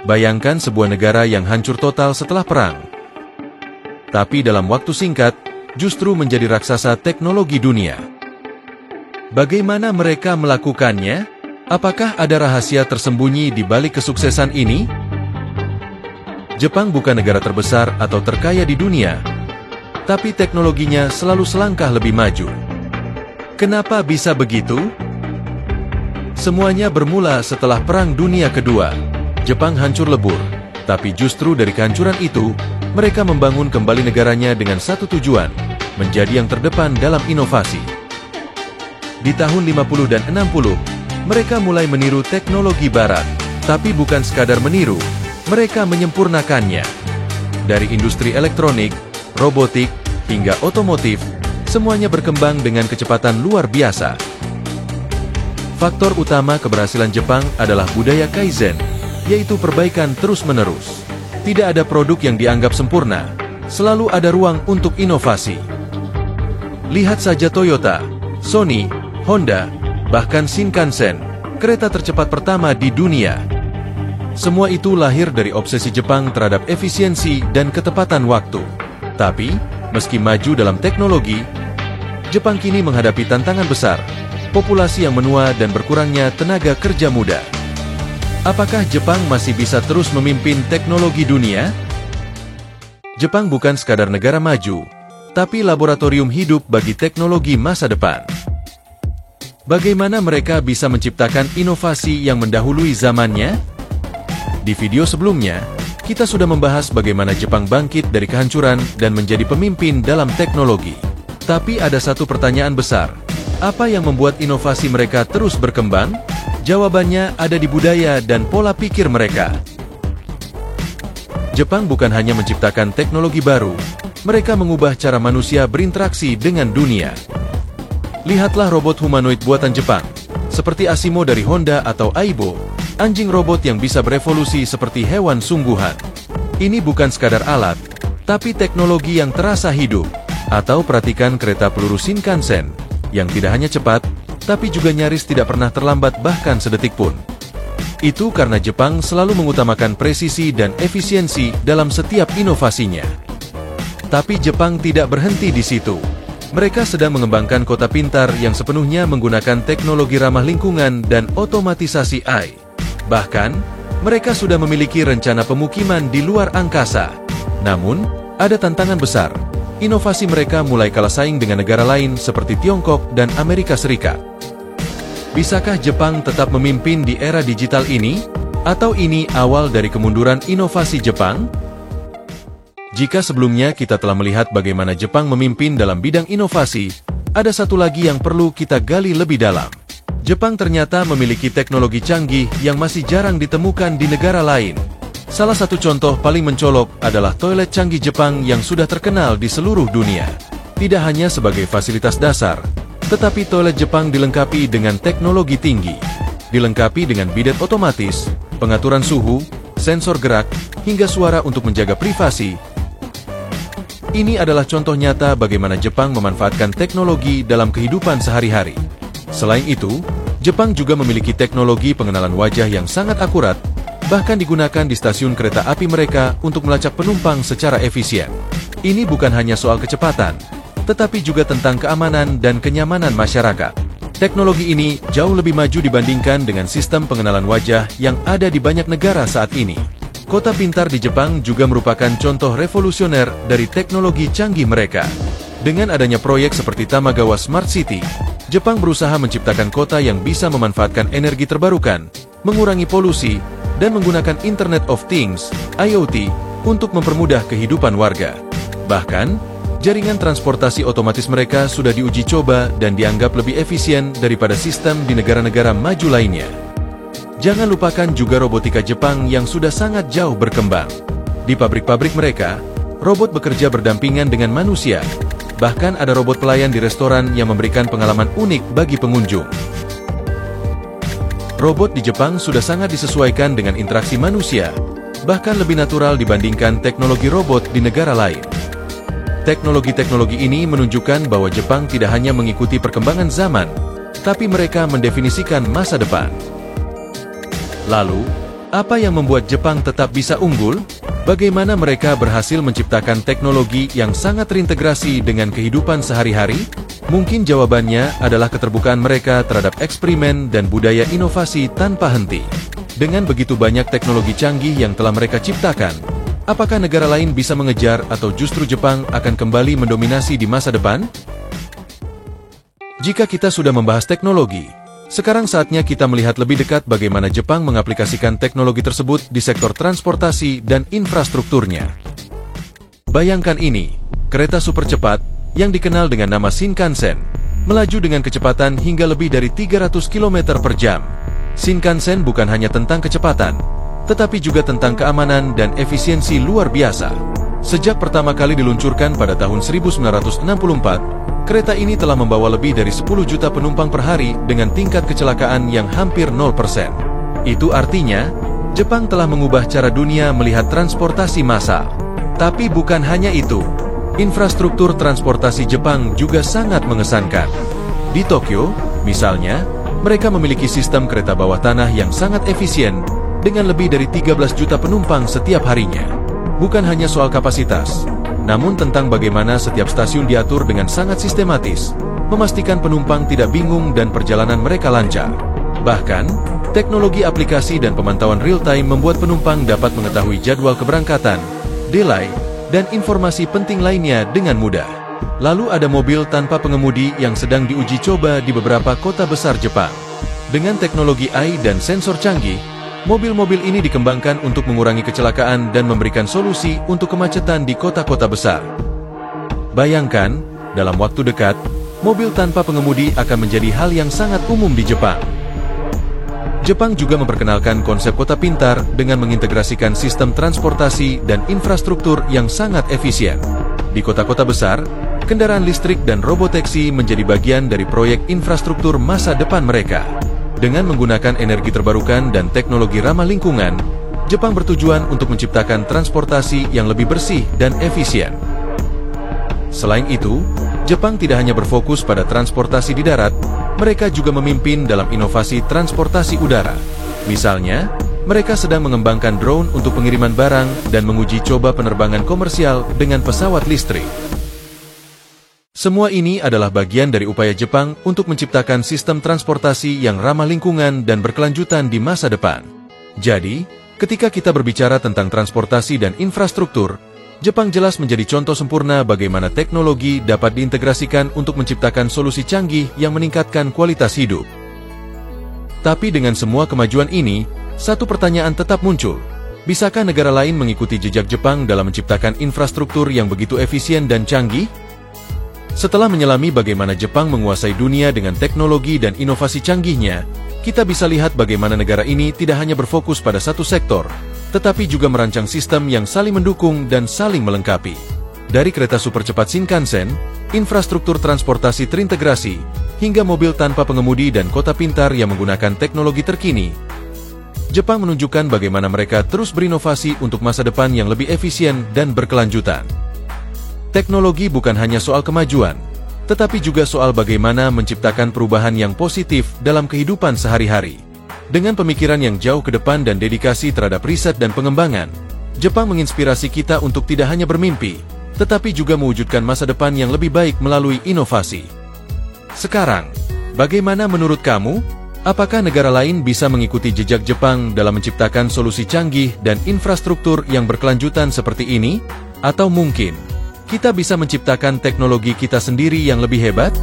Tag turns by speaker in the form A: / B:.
A: Bayangkan sebuah negara yang hancur total setelah perang. Tapi dalam waktu singkat, justru menjadi raksasa teknologi dunia. Bagaimana mereka melakukannya? Apakah ada rahasia tersembunyi di balik kesuksesan ini? Jepang bukan negara terbesar atau terkaya di dunia, tapi teknologinya selalu selangkah lebih maju. Kenapa bisa begitu? Semuanya bermula setelah Perang Dunia Kedua. Jepang hancur lebur, tapi justru dari kehancuran itu, mereka membangun kembali negaranya dengan satu tujuan, menjadi yang terdepan dalam inovasi. Di tahun 50 dan 60, mereka mulai meniru teknologi barat, tapi bukan sekadar meniru, mereka menyempurnakannya. Dari industri elektronik, robotik, hingga otomotif, semuanya berkembang dengan kecepatan luar biasa. Faktor utama keberhasilan Jepang adalah budaya Kaizen, yaitu perbaikan terus-menerus. Tidak ada produk yang dianggap sempurna, selalu ada ruang untuk inovasi. Lihat saja Toyota, Sony, Honda, bahkan Shinkansen, kereta tercepat pertama di dunia. Semua itu lahir dari obsesi Jepang terhadap efisiensi dan ketepatan waktu. Tapi, meski maju dalam teknologi, Jepang kini menghadapi tantangan besar, populasi yang menua dan berkurangnya tenaga kerja muda. Apakah Jepang masih bisa terus memimpin teknologi dunia? Jepang bukan sekadar negara maju, tapi laboratorium hidup bagi teknologi masa depan. Bagaimana mereka bisa menciptakan inovasi yang mendahului zamannya? Di video sebelumnya, kita sudah membahas bagaimana Jepang bangkit dari kehancuran dan menjadi pemimpin dalam teknologi. Tapi ada satu pertanyaan besar, apa yang membuat inovasi mereka terus berkembang? Jawabannya ada di budaya dan pola pikir mereka. Jepang bukan hanya menciptakan teknologi baru, mereka mengubah cara manusia berinteraksi dengan dunia. Lihatlah robot humanoid buatan Jepang, seperti Asimo dari Honda atau Aibo, anjing robot yang bisa berevolusi seperti hewan sungguhan. Ini bukan sekadar alat, tapi teknologi yang terasa hidup. Atau perhatikan kereta peluru Shinkansen, yang tidak hanya cepat, tapi juga nyaris tidak pernah terlambat bahkan sedetik pun. Itu karena Jepang selalu mengutamakan presisi dan efisiensi dalam setiap inovasinya. Tapi Jepang tidak berhenti di situ. Mereka sedang mengembangkan kota pintar yang sepenuhnya menggunakan teknologi ramah lingkungan dan otomatisasi AI. Bahkan, mereka sudah memiliki rencana pemukiman di luar angkasa. Namun, ada tantangan besar. Inovasi mereka mulai kalah saing dengan negara lain seperti Tiongkok dan Amerika Serikat. Bisakah Jepang tetap memimpin di era digital ini? Atau ini awal dari kemunduran inovasi Jepang? Jika sebelumnya kita telah melihat bagaimana Jepang memimpin dalam bidang inovasi, ada satu lagi yang perlu kita gali lebih dalam. Jepang ternyata memiliki teknologi canggih yang masih jarang ditemukan di negara lain. Salah satu contoh paling mencolok adalah toilet canggih Jepang yang sudah terkenal di seluruh dunia. Tidak hanya sebagai fasilitas dasar, tetapi toilet Jepang dilengkapi dengan teknologi tinggi. Dilengkapi dengan bidet otomatis, pengaturan suhu, sensor gerak, hingga suara untuk menjaga privasi. Ini adalah contoh nyata bagaimana Jepang memanfaatkan teknologi dalam kehidupan sehari-hari. Selain itu, Jepang juga memiliki teknologi pengenalan wajah yang sangat akurat, bahkan digunakan di stasiun kereta api mereka untuk melacak penumpang secara efisien. Ini bukan hanya soal kecepatan, tetapi juga tentang keamanan dan kenyamanan masyarakat. Teknologi ini jauh lebih maju dibandingkan dengan sistem pengenalan wajah yang ada di banyak negara saat ini. Kota pintar di Jepang juga merupakan contoh revolusioner dari teknologi canggih mereka. Dengan adanya proyek seperti Tamagawa Smart City, Jepang berusaha menciptakan kota yang bisa memanfaatkan energi terbarukan, mengurangi polusi, dan menggunakan Internet of Things, IoT, untuk mempermudah kehidupan warga. Bahkan, jaringan transportasi otomatis mereka sudah diuji coba dan dianggap lebih efisien daripada sistem di negara-negara maju lainnya. Jangan lupakan juga robotika Jepang yang sudah sangat jauh berkembang. Di pabrik-pabrik mereka, robot bekerja berdampingan dengan manusia. Bahkan ada robot pelayan di restoran yang memberikan pengalaman unik bagi pengunjung. Robot di Jepang sudah sangat disesuaikan dengan interaksi manusia, bahkan lebih natural dibandingkan teknologi robot di negara lain. Teknologi-teknologi ini menunjukkan bahwa Jepang tidak hanya mengikuti perkembangan zaman, tapi mereka mendefinisikan masa depan. Lalu, Apa yang membuat Jepang tetap bisa unggul? Bagaimana mereka berhasil menciptakan teknologi yang sangat terintegrasi dengan kehidupan sehari-hari? Mungkin jawabannya adalah keterbukaan mereka terhadap eksperimen dan budaya inovasi tanpa henti. Dengan begitu banyak teknologi canggih yang telah mereka ciptakan, apakah negara lain bisa mengejar atau justru Jepang akan kembali mendominasi di masa depan? Jika kita sudah membahas teknologi, sekarang saatnya kita melihat lebih dekat bagaimana Jepang mengaplikasikan teknologi tersebut di sektor transportasi dan infrastrukturnya. Bayangkan ini, kereta super cepat yang dikenal dengan nama Shinkansen, melaju dengan kecepatan hingga lebih dari 300 km per jam. Shinkansen bukan hanya tentang kecepatan, tetapi juga tentang keamanan dan efisiensi luar biasa. Sejak pertama kali diluncurkan pada tahun 1964, kereta ini telah membawa lebih dari 10 juta penumpang per hari dengan tingkat kecelakaan yang hampir 0%. Itu artinya, Jepang telah mengubah cara dunia melihat transportasi massal. Tapi bukan hanya itu, infrastruktur transportasi Jepang juga sangat mengesankan. Di Tokyo, misalnya, mereka memiliki sistem kereta bawah tanah yang sangat efisien dengan lebih dari 13 juta penumpang setiap harinya. Bukan hanya soal kapasitas, namun tentang bagaimana setiap stasiun diatur dengan sangat sistematis, memastikan penumpang tidak bingung dan perjalanan mereka lancar. Bahkan, teknologi aplikasi dan pemantauan real-time membuat penumpang dapat mengetahui jadwal keberangkatan, delay, dan informasi penting lainnya dengan mudah. Lalu ada mobil tanpa pengemudi yang sedang diuji coba di beberapa kota besar Jepang. Dengan teknologi AI dan sensor canggih, mobil-mobil ini dikembangkan untuk mengurangi kecelakaan dan memberikan solusi untuk kemacetan di kota-kota besar. Bayangkan, dalam waktu dekat, mobil tanpa pengemudi akan menjadi hal yang sangat umum di Jepang. Jepang juga memperkenalkan konsep kota pintar dengan mengintegrasikan sistem transportasi dan infrastruktur yang sangat efisien. Di kota-kota besar, kendaraan listrik dan robotaksi menjadi bagian dari proyek infrastruktur masa depan mereka. Dengan menggunakan energi terbarukan dan teknologi ramah lingkungan, Jepang bertujuan untuk menciptakan transportasi yang lebih bersih dan efisien. Selain itu, Jepang tidak hanya berfokus pada transportasi di darat, mereka juga memimpin dalam inovasi transportasi udara. Misalnya, mereka sedang mengembangkan drone untuk pengiriman barang dan menguji coba penerbangan komersial dengan pesawat listrik. Semua ini adalah bagian dari upaya Jepang untuk menciptakan sistem transportasi yang ramah lingkungan dan berkelanjutan di masa depan. Jadi, ketika kita berbicara tentang transportasi dan infrastruktur, Jepang jelas menjadi contoh sempurna bagaimana teknologi dapat diintegrasikan untuk menciptakan solusi canggih yang meningkatkan kualitas hidup. Tapi dengan semua kemajuan ini, satu pertanyaan tetap muncul. Bisakah negara lain mengikuti jejak Jepang dalam menciptakan infrastruktur yang begitu efisien dan canggih? Setelah menyelami bagaimana Jepang menguasai dunia dengan teknologi dan inovasi canggihnya, kita bisa lihat bagaimana negara ini tidak hanya berfokus pada satu sektor, tetapi juga merancang sistem yang saling mendukung dan saling melengkapi. Dari kereta super cepat Shinkansen, infrastruktur transportasi terintegrasi, hingga mobil tanpa pengemudi dan kota pintar yang menggunakan teknologi terkini, Jepang menunjukkan bagaimana mereka terus berinovasi untuk masa depan yang lebih efisien dan berkelanjutan. Teknologi bukan hanya soal kemajuan, tetapi juga soal bagaimana menciptakan perubahan yang positif dalam kehidupan sehari-hari. Dengan pemikiran yang jauh ke depan dan dedikasi terhadap riset dan pengembangan, Jepang menginspirasi kita untuk tidak hanya bermimpi, tetapi juga mewujudkan masa depan yang lebih baik melalui inovasi. Sekarang, bagaimana menurut kamu? Apakah negara lain bisa mengikuti jejak Jepang dalam menciptakan solusi canggih dan infrastruktur yang berkelanjutan seperti ini? Atau mungkin kita bisa menciptakan teknologi kita sendiri yang lebih hebat?